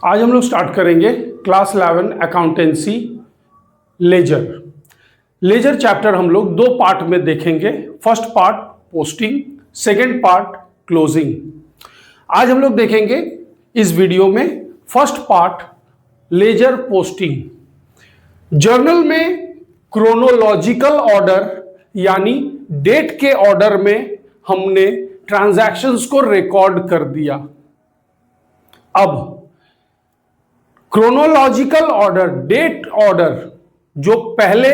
आज हम लोग स्टार्ट करेंगे class 11 accountancy ledger. Ledger chapter हम लोग दो पार्ट में देखेंगे। First part posting, second part closing. आज हम लोग देखेंगे इस वीडियो में first part ledger posting. Journal में क्रोनोलॉजिकल ऑर्डर यानी डेट के ऑर्डर में हमने ट्रांजैक्शंस को रिकॉर्ड कर दिया। अब क्रोनोलॉजिकल ऑर्डर, डेट ऑर्डर, जो पहले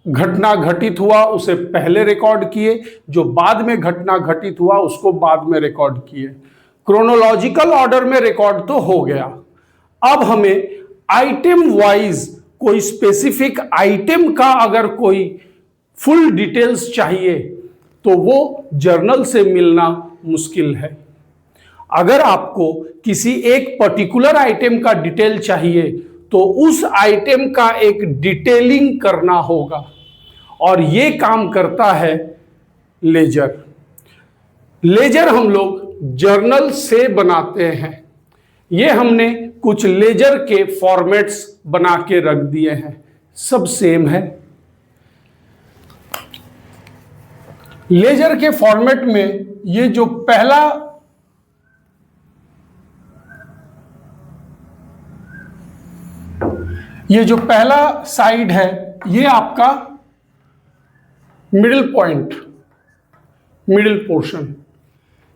घटना घटित हुआ उसे पहले रिकॉर्ड किए, जो बाद में घटना घटित हुआ उसको बाद में रिकॉर्ड किए। क्रोनोलॉजिकल ऑर्डर में रिकॉर्ड तो हो गया। अब हमें आइटम वाइज कोई स्पेसिफिक आइटम का अगर कोई फुल डिटेल्स चाहिए तो वो जर्नल से मिलना मुश्किल है। अगर आपको किसी एक पर्टिकुलर आइटम का डिटेल चाहिए तो उस आइटम का एक डिटेलिंग करना होगा और ये काम करता है लेजर। लेजर हम लोग जर्नल से बनाते हैं। ये हमने कुछ लेजर के फॉर्मेट्स बना के रख दिए हैं, सब सेम है। लेजर के फॉर्मेट में ये जो पहला साइड है ये आपका middle point, middle portion.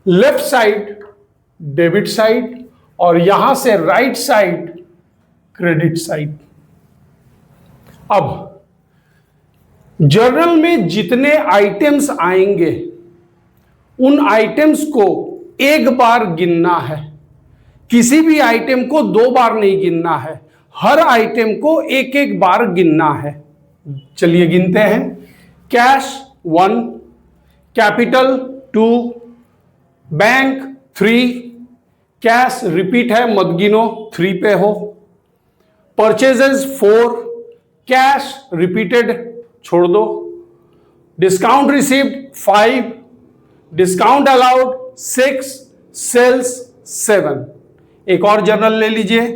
Left side debit side और यहां से राइट साइड क्रेडिट साइड। अब जर्नल में जितने आइटम्स आएंगे उन आइटम्स को एक बार गिनना है, किसी भी आइटम को दो बार नहीं गिनना है, हर आइटम को एक एक बार गिनना है। चलिए गिनते हैं। Cash 1, capital 2, bank 3, cash repeat है मत गिनो 3 पे हो। परचेजेस 4, कैश रिपीटेड छोड़ दो। Discount received 5, discount allowed 6, sales 7। एक और जर्नल ले लीजिए।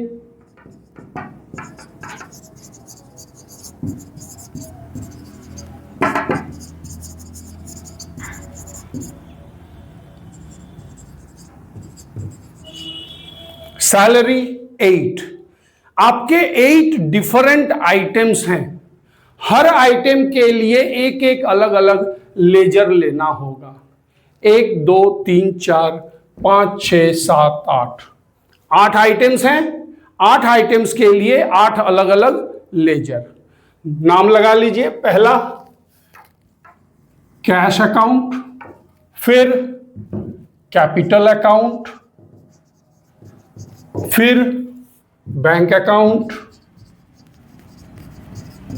सैलरी 8। आपके 8 डिफरेंट आइटम्स हैं। हर आइटम के लिए एक एक अलग अलग लेजर लेना होगा। 1 2 3 4 5 6 7 8 8 आइटम्स हैं। 8 आइटम्स के लिए 8 अलग अलग लेजर। नाम लगा लीजिए। पहला कैश अकाउंट, फिर कैपिटल अकाउंट, फिर bank account,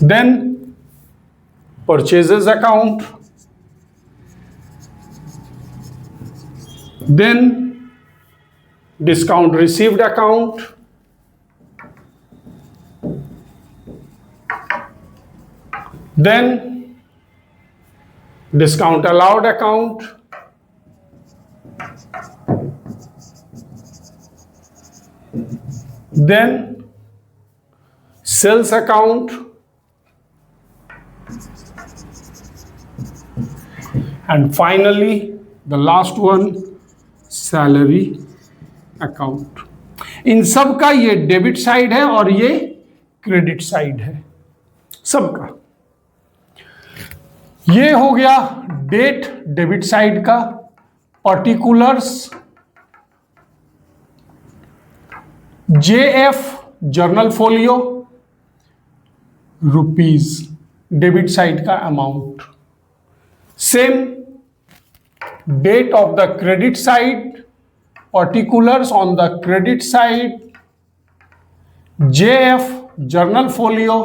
then purchases account, then discount received account, then discount allowed account, then sales account, and finally the last one salary account। इन सब का ये डेबिट साइड है और ये क्रेडिट साइड है सबका। ये हो गया डेट डेबिट साइड का। Particulars JF journal folio rupees debit side का amount. Same date of the credit side, particulars on the credit side, JF journal folio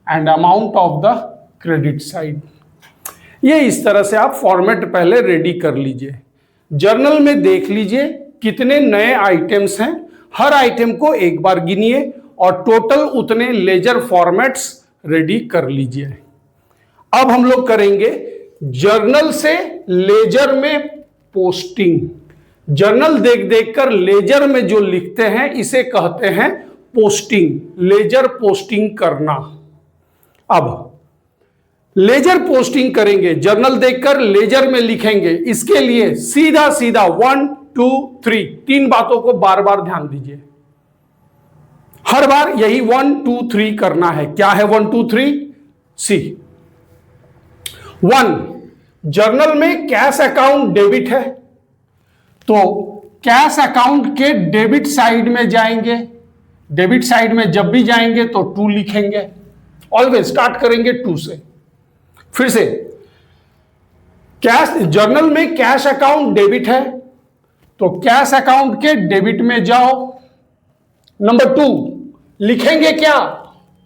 and amount of the credit side. ये इस तरह से आप format पहले ready कर लीजिए। जर्नल में देख लीजिए कितने नए आइटम्स हैं, हर आइटम को एक बार गिनिए और टोटल उतने लेजर फॉर्मेट्स रेडी कर लीजिए। अब हम लोग करेंगे जर्नल से लेजर में पोस्टिंग। जर्नल देख देख कर लेजर में जो लिखते हैं इसे कहते हैं पोस्टिंग, लेजर पोस्टिंग करना। अब लेजर पोस्टिंग करेंगे, जर्नल देखकर लेजर में लिखेंगे, इसके लिए सीधा सीधा 1 2 3 तीन बातों को बार बार ध्यान दीजिए। हर बार यही 1 2 3 करना है। क्या है 1 2 3? सी 1, जर्नल में कैश अकाउंट डेबिट है तो कैश अकाउंट के डेबिट साइड में जाएंगे। डेबिट साइड में जब भी जाएंगे तो 2 लिखेंगे। ऑलवेज स्टार्ट करेंगे 2 से। फिर से कैश, जर्नल में कैश अकाउंट डेबिट है तो कैश अकाउंट के डेबिट में जाओ। नंबर 2 लिखेंगे क्या?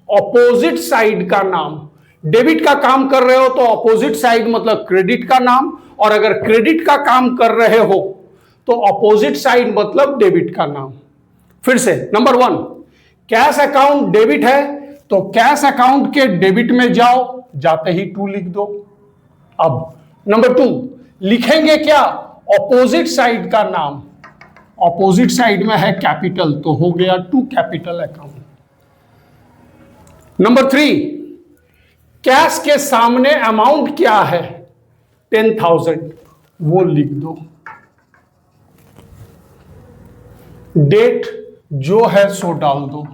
ऑपोजिट साइड का नाम। डेबिट का काम कर रहे हो तो ऑपोजिट साइड मतलब क्रेडिट का नाम, और अगर क्रेडिट का काम कर रहे हो तो ऑपोजिट साइड मतलब डेबिट का नाम। फिर से नंबर 1, कैश अकाउंट डेबिट है तो कैश अकाउंट के डेबिट में जाओ, जाते ही 2 लिख दो। अब नंबर 2 लिखेंगे क्या? ऑपोजिट साइड का नाम। ऑपोजिट साइड में है कैपिटल तो हो गया 2 कैपिटल अकाउंट। नंबर 3, कैश के सामने अमाउंट क्या है? 10,000, वो लिख दो। डेट जो है सो डाल दो।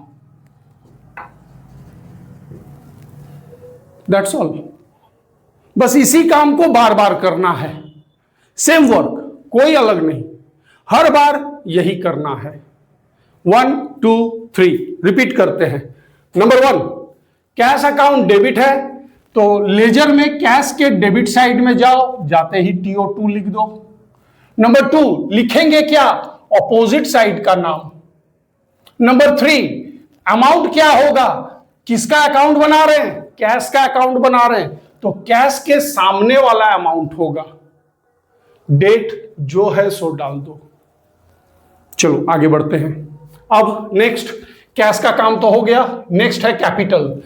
That's all. बस इसी काम को बार बार करना है। सेम वर्क, कोई अलग नहीं, हर बार यही करना है। 1 2 3 रिपीट करते हैं। नंबर 1, कैश अकाउंट डेबिट है तो लेजर में कैश के डेबिट साइड में जाओ, जाते ही TO2 लिख दो। नंबर 2 लिखेंगे क्या? ऑपोजिट साइड का नाम। नंबर 3 अमाउंट क्या होगा? किसका अकाउंट बना रहे हैं? कैश का अकाउंट बना रहे हैं तो कैश के सामने वाला अमाउंट होगा। डेट जो है सो डाल दो। चलो आगे बढ़ते हैं। अब नेक्स्ट, कैश का काम तो हो गया, नेक्स्ट है कैपिटल।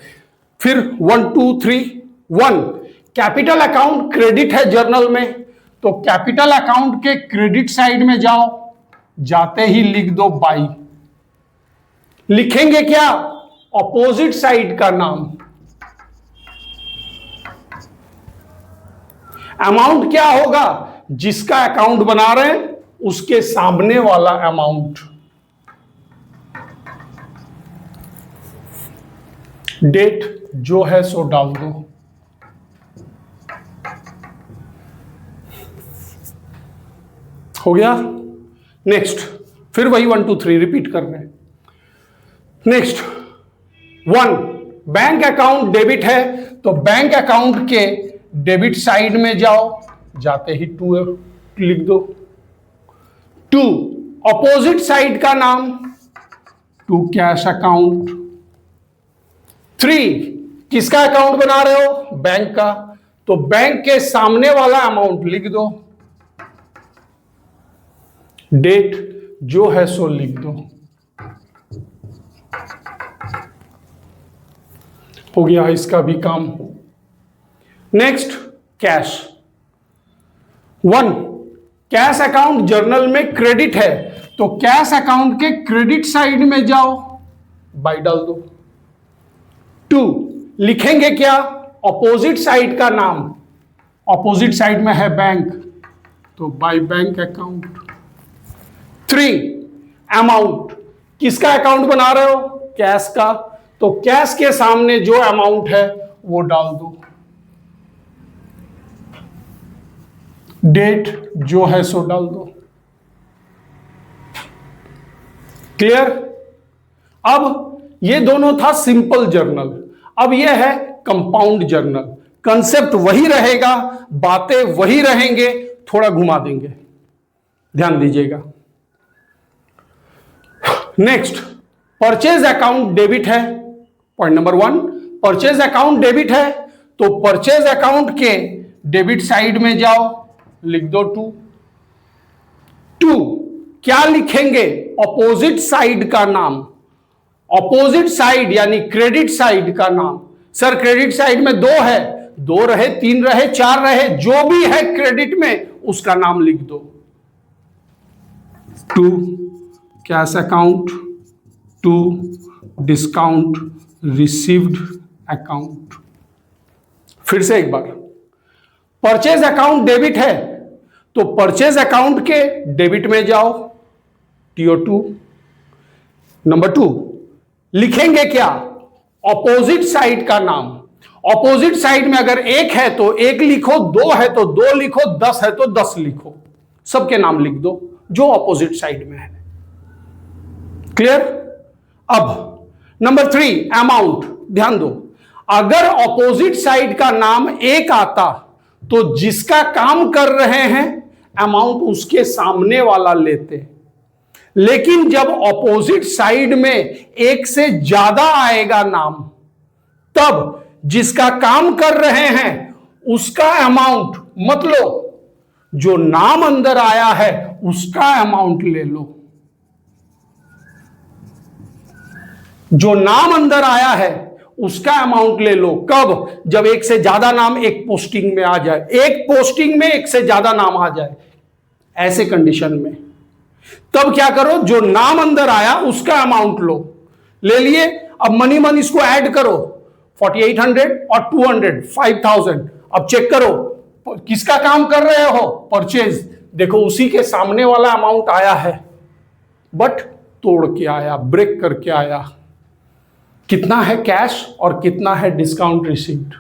फिर 1 2 3 1, कैपिटल अकाउंट क्रेडिट है जर्नल में तो कैपिटल अकाउंट के क्रेडिट साइड में जाओ, जाते ही लिख दो बाई। लिखेंगे क्या? ऑपोजिट साइड का नाम। अमाउंट क्या होगा? जिसका अकाउंट बना रहे हैं उसके सामने वाला अमाउंट। डेट जो है सो डाल दो। हो गया। नेक्स्ट, फिर वही 1 2 3 रिपीट कर रहे हैं। नेक्स्ट 1, बैंक अकाउंट डेबिट है तो बैंक अकाउंट के डेबिट साइड में जाओ, जाते ही 2 लिख दो। 2 ऑपोजिट साइड का नाम, 2 कैश अकाउंट। 3 किसका अकाउंट बना रहे हो? बैंक का, तो बैंक के सामने वाला अमाउंट लिख दो। डेट जो है सो लिख दो। हो गया इसका भी काम। Next cash. 1, cash account journal में क्रेडिट है तो कैश अकाउंट के क्रेडिट साइड में जाओ, बाई डाल दो। 2 लिखेंगे क्या? ऑपोजिट साइड का नाम। ऑपोजिट साइड में है बैंक तो बाई बैंक अकाउंट। 3 अमाउंट, किसका अकाउंट बना रहे हो? कैश का, तो कैश के सामने जो अमाउंट है वो डाल दो। डेट जो है सो डाल दो। क्लियर? अब ये दोनों था सिंपल जर्नल, अब ये है कंपाउंड जर्नल। कंसेप्ट वही रहेगा, बातें वही रहेंगे, थोड़ा घुमा देंगे, ध्यान दीजिएगा। नेक्स्ट, परचेज अकाउंट डेबिट है। Point number 1, purchase account debit है तो परचेज अकाउंट के डेबिट साइड में जाओ, लिख दो 2। क्या लिखेंगे? ऑपोजिट साइड का नाम। ऑपोजिट साइड यानी क्रेडिट साइड का नाम। सर क्रेडिट साइड में 2 है, 2 रहे, 3 रहे, 4 रहे, जो भी है क्रेडिट में उसका नाम लिख दो। To cash account to discount received account. फिर से एक बार, परचेज अकाउंट डेबिट है तो परचेज अकाउंट के डेबिट में जाओ, TO2। नंबर 2 लिखेंगे क्या, ऑपोजिट साइड का नाम। ऑपोजिट साइड में अगर एक है तो एक लिखो, दो है तो दो लिखो, 10 है तो 10 लिखो, सबके नाम लिख दो जो ऑपोजिट साइड में है। क्लियर। अब नंबर 3 अमाउंट। ध्यान दो, अगर ऑपोजिट साइड का नाम एक आता तो जिसका काम कर रहे हैं अमाउंट उसके सामने वाला लेते, लेकिन जब ऑपोजिट साइड में एक से ज्यादा आएगा नाम, तब जिसका काम कर रहे हैं उसका अमाउंट मत लो, जो नाम अंदर आया है उसका अमाउंट ले लो। जो नाम अंदर आया है उसका अमाउंट ले लो। कब, जब एक से ज्यादा नाम एक पोस्टिंग में आ जाए, एक पोस्टिंग में एक से ज्यादा नाम आ जाए, ऐसे कंडीशन में तब क्या करो, जो नाम अंदर आया उसका अमाउंट लो। ले लिए, अब मनी मन इसको ऐड करो, 4800 और 200 5000। अब चेक करो किसका काम कर रहे हो, परचेज। देखो उसी के सामने वाला अमाउंट आया है, बट तोड़ के आया, ब्रेक करके आया। कितना है कैश और कितना है डिस्काउंट रिसीव्ड,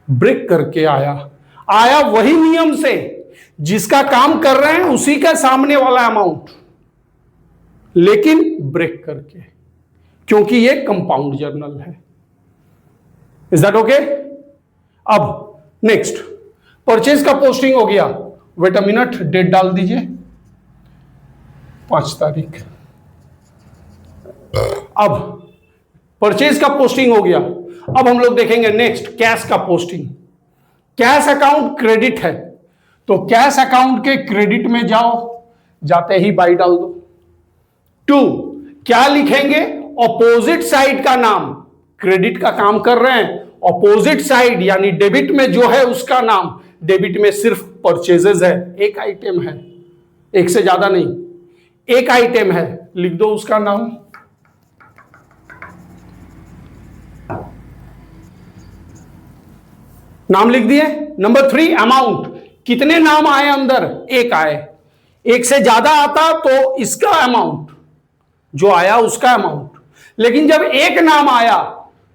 ब्रेक करके आया। आया वही नियम से, जिसका काम कर रहे हैं उसी का सामने वाला अमाउंट, लेकिन ब्रेक करके, क्योंकि ये कंपाउंड जर्नल है। Is that okay. अब नेक्स्ट, परचेज का पोस्टिंग हो गया। वेट अ मिनट, डेट डाल दीजिए, 5 तारीख। अब परचेज का पोस्टिंग हो गया। अब हम लोग देखेंगे नेक्स्ट कैश का पोस्टिंग। कैश अकाउंट क्रेडिट है तो कैश अकाउंट के क्रेडिट में जाओ, जाते ही बाई डाल दो। 2 क्या लिखेंगे, ऑपोजिट साइड का नाम, क्रेडिट का काम कर रहे हैं, ऑपोजिट साइड यानी डेबिट में जो है उसका नाम। डेबिट में सिर्फ परचेजेस है, एक आइटम है, एक से ज्यादा नहीं, एक आइटम है, लिख दो उसका नाम। नाम लिख दिए। Number 3 amount. कितने नाम आए अंदर, एक आए, एक से ज्यादा आता तो इसका अमाउंट, जो आया उसका अमाउंट। लेकिन जब एक नाम आया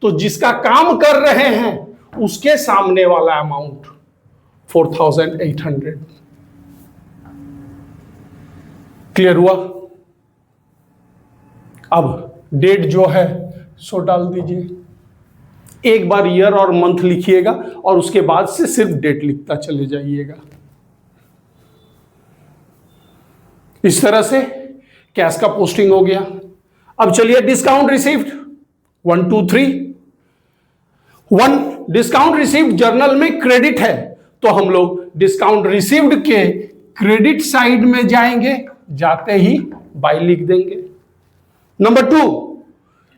तो जिसका काम कर रहे हैं उसके सामने वाला अमाउंट 4800। क्लियर हुआ। अब डेट जो है सो डाल दीजिए। एक बार ईयर और मंथ लिखिएगा और उसके बाद से सिर्फ डेट लिखता चले जाइएगा। इस तरह से कैश का पोस्टिंग हो गया। अब चलिए discount received 1 2 3। 1 discount received journal में क्रेडिट है तो हम लोग डिस्काउंट रिसीव्ड के क्रेडिट साइड में जाएंगे, जाते ही बाई लिख देंगे। नंबर 2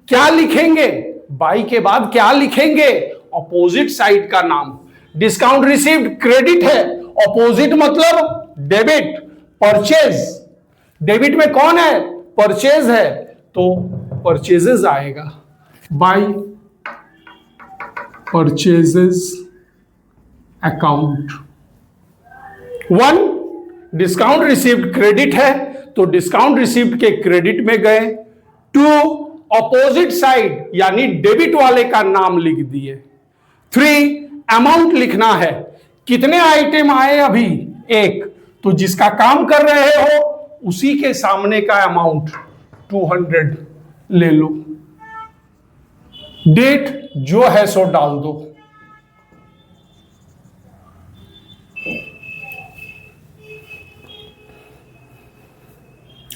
क्या लिखेंगे, बाई के बाद क्या लिखेंगे, ऑपोजिट साइड का नाम। डिस्काउंट रिसीव्ड क्रेडिट है, ऑपोजिट मतलब डेबिट, परचेज। डेबिट में कौन है, परचेज है, तो परचेजेस आएगा, by purchases account. 1 discount received credit है तो डिस्काउंट रिसीव्ड के क्रेडिट में गए। 2 ऑपोजिट साइड यानी डेबिट वाले का नाम लिख दिए। 3 अमाउंट लिखना है, कितने आइटम आए अभी, एक, तो जिसका काम कर रहे हो उसी के सामने का अमाउंट 200 ले लो। डेट जो है सो डाल दो।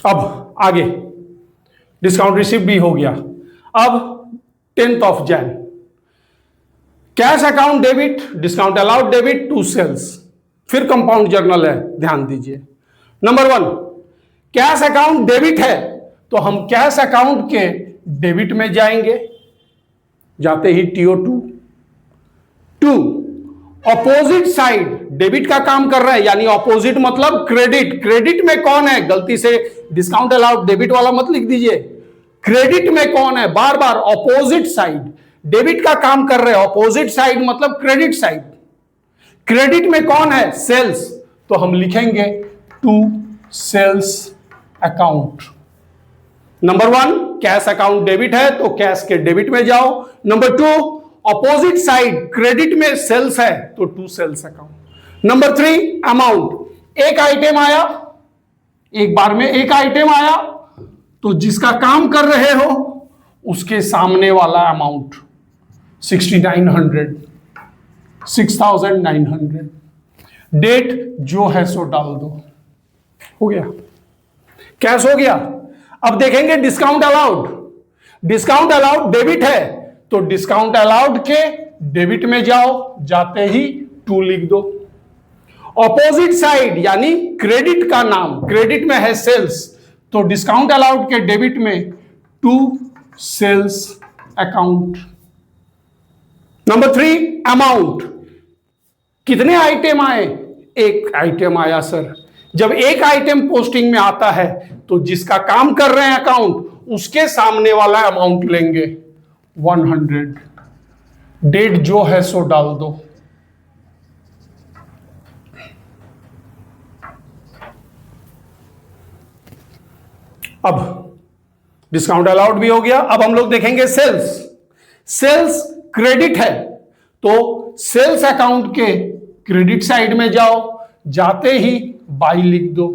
अब आगे डिस्काउंट रिसीव भी हो गया। अब 10th Jan cash account debit, discount allowed debit to sales. फिर कंपाउंड जर्नल है, ध्यान दीजिए। नंबर 1 कैश अकाउंट डेबिट है तो हम कैश अकाउंट के डेबिट में जाएंगे, जाते ही TO2। 2 ऑपोजिट साइड डेबिट का काम कर रहा है, यानी ऑपोजिट मतलब क्रेडिट। क्रेडिट में कौन है, गलती से डिस्काउंट अलाउड डेबिट वाला मत लिख दीजिए। क्रेडिट में कौन है, बार बार ऑपोजिट साइड। डेबिट का काम कर रहे हैं, ऑपोजिट साइड मतलब क्रेडिट साइड। क्रेडिट में कौन है, सेल्स, तो हम लिखेंगे to sales account. Number 1 cash account debit है तो कैश के डेबिट में जाओ। नंबर 2 ऑपोजिट साइड क्रेडिट में सेल्स है तो to sales account. Number 3 amount, एक आइटम आया, एक बार में एक आइटम आया तो जिसका काम कर रहे हो उसके सामने वाला अमाउंट 6900, 6900। डेट जो है सो डाल दो, हो गया, कैश हो गया। अब देखेंगे discount allowed. Discount allowed debit है तो डिस्काउंट अलाउड के डेबिट में जाओ, जाते ही टू लिख दो। ऑपोजिट साइड यानी क्रेडिट का नाम, क्रेडिट में है सेल्स तो डिस्काउंट अलाउड के डेबिट में to sales account. Number 3 amount, कितने आइटम आए, एक आइटम आया सर। जब एक आइटम पोस्टिंग में आता है तो जिसका काम कर रहे हैं अकाउंट उसके सामने वाला अमाउंट लेंगे 100। डेट जो है सो डाल दो। अब डिस्काउंट अलाउड भी हो गया। अब हम लोग देखेंगे सेल्स। सेल्स क्रेडिट है तो सेल्स अकाउंट के क्रेडिट साइड में जाओ, जाते ही बाई लिख दो।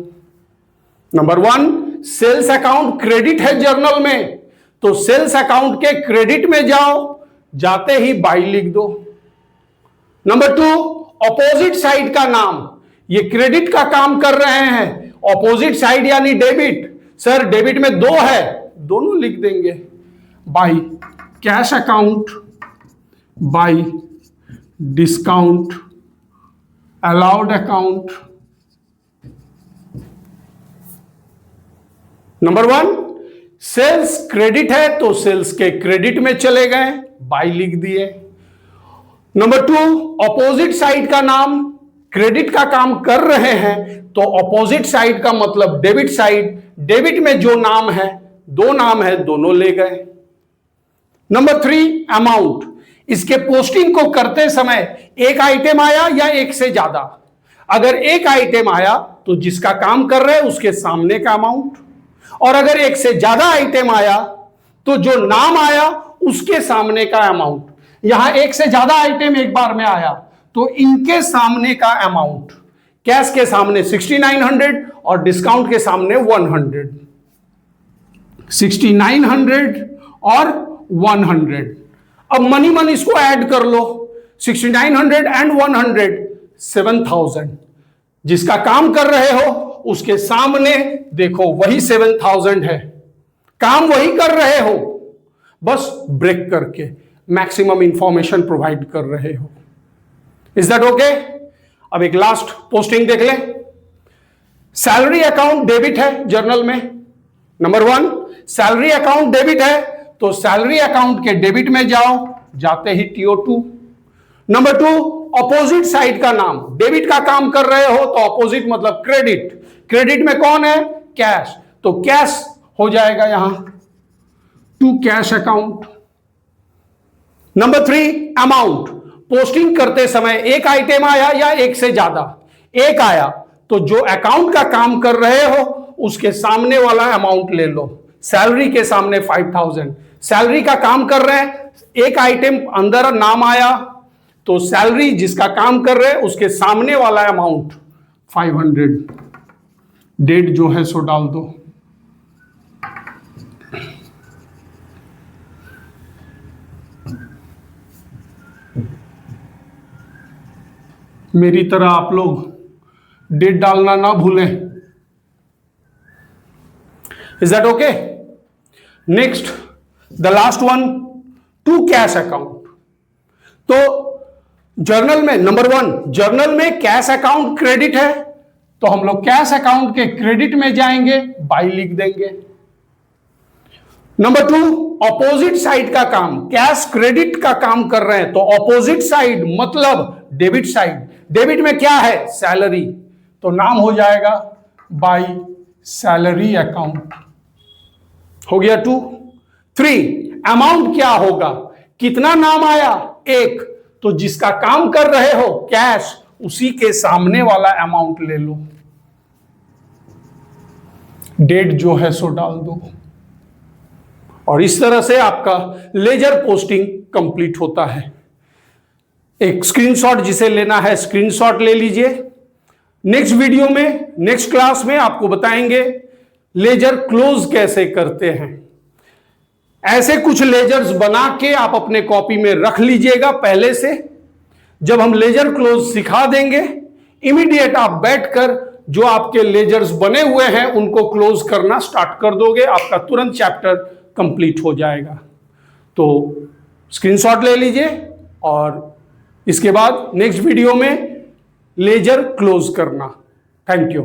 नंबर 1 सेल्स अकाउंट क्रेडिट है जर्नल में तो सेल्स अकाउंट के क्रेडिट में जाओ, जाते ही बाई लिख दो। नंबर 2 ऑपोजिट साइड का नाम, ये क्रेडिट का काम कर रहे हैं, ऑपोजिट साइड यानी डेबिट। सर डेबिट में 2 है, दोनों लिख देंगे। By cash account, by discount allowed account. Number 1 sales credit है तो सेल्स के क्रेडिट में चले गए, बाई लिख दिए। नंबर 2 ऑपोजिट साइड का नाम, क्रेडिट का काम कर रहे हैं तो ऑपोजिट साइड का मतलब डेबिट साइड, डेबिट में जो नाम है, 2 नाम है, दोनों ले गए। नंबर 3 अमाउंट, इसके पोस्टिंग को करते समय एक आइटम आया या एक से ज्यादा। अगर एक आइटम आया तो जिसका काम कर रहे हैं उसके सामने का अमाउंट, और अगर एक से ज्यादा आइटम आया तो जो नाम आया उसके सामने का अमाउंट। यहां एक से ज्यादा आइटम एक बार में आया तो इनके सामने का अमाउंट, कैश के सामने 6900 और डिस्काउंट के सामने 100, 6900 और 100। अब मनी मन इसको ऐड कर लो, 6900 एंड 100 7000। जिसका काम कर रहे हो उसके सामने देखो वही 7000 है, काम वही कर रहे हो, बस ब्रेक करके मैक्सिमम इंफॉर्मेशन प्रोवाइड कर रहे हो। Is that okay? अब एक लास्ट पोस्टिंग देख ले। सैलरी अकाउंट डेबिट है जर्नल में। नंबर 1 सैलरी अकाउंट डेबिट है तो सैलरी अकाउंट के डेबिट में जाओ, जाते ही TO2। नंबर 2 ऑपोजिट साइड का नाम, डेबिट का काम कर रहे हो तो ऑपोजिट मतलब क्रेडिट, क्रेडिट में कौन है, कैश, तो कैश हो जाएगा यहां to cash account. Number 3 amount, posting करते समय एक आइटम आया या एक से ज्यादा, एक आया तो जो अकाउंट का काम कर रहे हो उसके सामने वाला अमाउंट ले लो। सैलरी के सामने 5000, सैलरी का काम कर रहे हैं, एक आइटम अंदर नाम आया तो सैलरी जिसका काम कर रहे हैं उसके सामने वाला अमाउंट 500। डेट जो है सो डाल दो। मेरी तरह आप लोग डेट डालना ना भूलें। Is that okay? Next the last one, to cash account. तो जर्नल में नंबर 1 जर्नल में कैश अकाउंट क्रेडिट है तो हम लोग कैश अकाउंट के क्रेडिट में जाएंगे, बाई लिख देंगे। नंबर 2 ऑपोजिट साइड का काम, कैश क्रेडिट का काम कर रहे हैं तो ऑपोजिट साइड मतलब डेबिट साइड। डेबिट में क्या है? सैलरी, तो नाम हो जाएगा बाय सैलरी अकाउंट। हो गया 2। 3 अमाउंट क्या होगा? कितना नाम आया? 1, तो जिसका काम कर रहे हो कैश, उसी के सामने वाला अमाउंट ले लो, डेट जो है सो डाल दो, और इस तरह से आपका लेजर पोस्टिंग कंप्लीट होता है। एक स्क्रीनशॉट जिसे लेना है स्क्रीनशॉट ले लीजिए। नेक्स्ट वीडियो में, नेक्स्ट क्लास में आपको बताएंगे लेजर क्लोज कैसे करते हैं। ऐसे कुछ लेजर्स बना के आप अपने कॉपी में रख लीजिएगा पहले से। जब हम लेजर क्लोज सिखा देंगे, इमीडिएट आप बैठकर जो आपके लेजर्स बने हुए हैं उनको क्लोज करना स्टार्ट कर दोगे, आपका तुरंत चैप्टर कंप्लीट हो जाएगा। तो स्क्रीनशॉट ले लीजिए और इसके बाद नेक्स्ट वीडियो में लेजर क्लोज करना। Thank you.